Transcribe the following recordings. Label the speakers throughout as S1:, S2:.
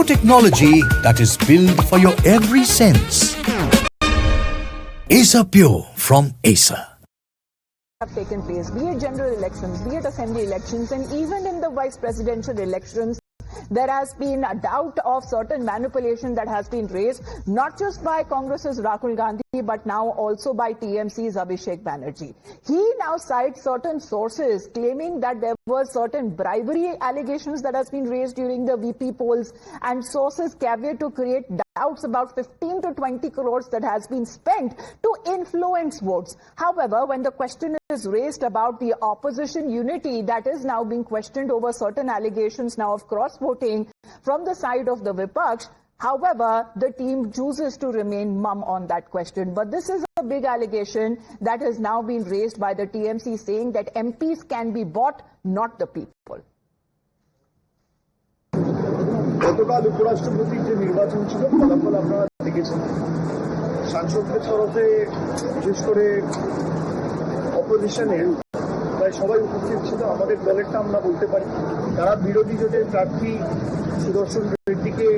S1: technology that is built for your every sense. Acer Pure from Acer.
S2: Have taken place, be it general elections, be it assembly elections, and even in the vice presidential elections, there has been a doubt of certain manipulation that has been raised, not just by Congress's Rahul Gandhi, but now also by TMC's Abhishek Banerjee. He now cites certain sources claiming that there were certain bribery allegations that has been raised during the VP polls, and sources caveat to create doubts about 15 to 20 crores that has been spent to influence votes. However, when the question is raised about the opposition unity that is now being questioned over certain allegations now of cross-voting from the side of the Vipaksh, however, the team chooses to remain mum on that question. But this is a big allegation that has now been raised by the TMC, saying that MPs can be bought, not the people.
S3: গতকাল উপরাষ্ট্রপতির যে নির্বাচন ছিল ফলাফল আপনারা দেখেছেন। সাংসদদের তরফে বিশেষ করে অপোজিশনের প্রায় সবাই উপস্থিত ছিল। আমাদের দলেরটা আমরা বলতে পারি, তারা বিরোধী জোটের প্রার্থী সুদর্শন রেড্ডিকে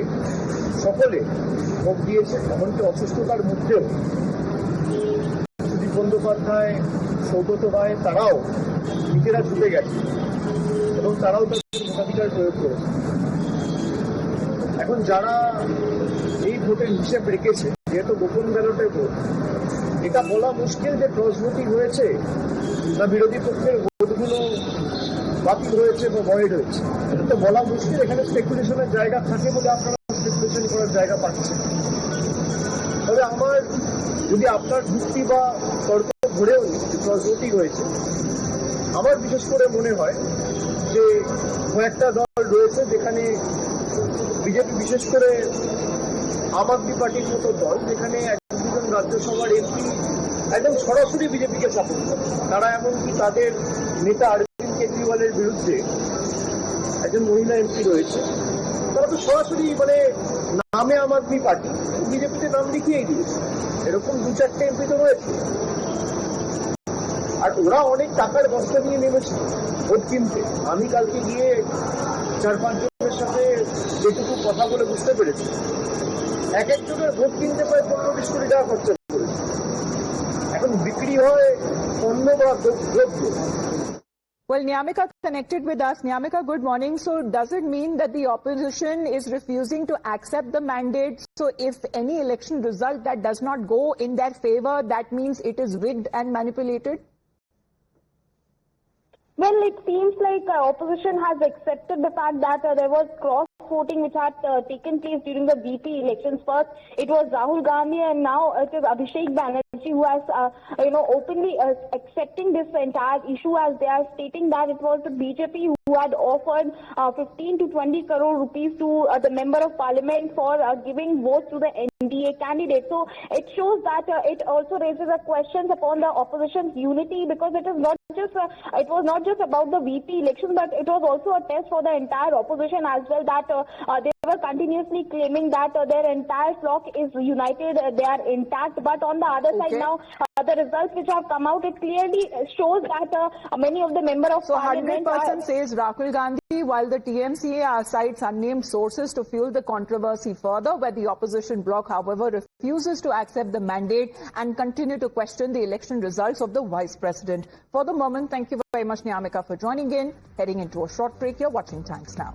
S3: সকলে ভোট দিয়েছে। এমনকি অসুস্থতার মধ্যেও সুদীপ বন্দ্যোপাধ্যায়, সৌগত রায় তারাও নিজেরা ছুটে গেছে এবং তারাও তাদের ভোটাধিকার প্রয়োগ করেছে। এখন যারা এই ভোটের হিসেব রেখেছে, যেহেতু গোপন ব্যালটের ভোট, এটা বলা মুশকিল যে ক্রস ভোটিং হয়েছে না বিরোধী পক্ষের ভোটগুলো বাতিল হয়েছে বা ভয়েড হয়েছে, এটা তো বলা মুশকিল। এখানে স্পেকুলেশনের জায়গা থাকে বলে আপনারা স্পেকুলেশন করার জায়গা পাচ্ছেন। তবে আমার যদি আপনার যুক্তি বা তর্ক ধরেও ক্রস ভোটিং হয়েছে, আমার বিশেষ করে মনে হয় যে কয়েকটা দল রয়েছে যেখানে বিজেপি, বিশেষ করে আম আদমি পার্টির মতো দল, যেখানে একজন রাজ্যসভার এমপি একদম সরাসরি বিজেপিকে সাপোর্ট করে। তারা এমনকি তাদের নেতা অরবিন্দ কেজরিওয়ালের বিরুদ্ধে একজন মহিলা এমপি রয়েছে, তারা তো সরাসরি নামে আম আদমি পার্টি, বিজেপিতে নাম লিখিয়েই দিয়েছে। এরকম দু চারটে এমপি তো রয়েছে। আর ওরা অনেক টাকার বস্তা নিয়ে নেমেছে ভোট কিনতে। আমি কালকে গিয়ে 4-5 জনের সাথে যেটুকু কথা বলে বুঝতে পেরেছি, এক একজনের ভোট কিনতে প্রায় 15-20 কোটি টাকা খরচা করেছে। এখন বিক্রি হয় পণ্য বা দ্রব্য।
S2: Well, Nyamika connected with us. Nyamika, good morning. So does it mean that the opposition is refusing to accept the mandate? So if any election result that does not go in their favor, that means it is rigged and manipulated?
S4: Well, it seems like opposition has accepted the fact that there was cross-voting which had taken place during the VP elections. First, it was Rahul Gandhi, and now it is Abhishek Banerjee who has, openly accepting this entire issue, as they are stating that it was the BJP who had offered 15 to 20 crore rupees to the member of parliament for giving votes to the NDA candidate. So it shows that it also raises a questions upon the opposition's unity, because it is not just it was not just about the VP election, but it was also a test for the entire opposition as well, that they were continuously claiming that their entire flock is united, they are intact. But on the other side now, the results which have come out, it clearly shows that many of the member of parliament
S2: 100% says Rahul Gandhi, while the TMC cites unnamed sources to fuel the controversy further, where the opposition bloc, however, refuses to accept the mandate and continue to question the election results of the vice president. For the moment, thank you very much, Nyamika, for joining in. Heading into a short break, you're watching Times Now.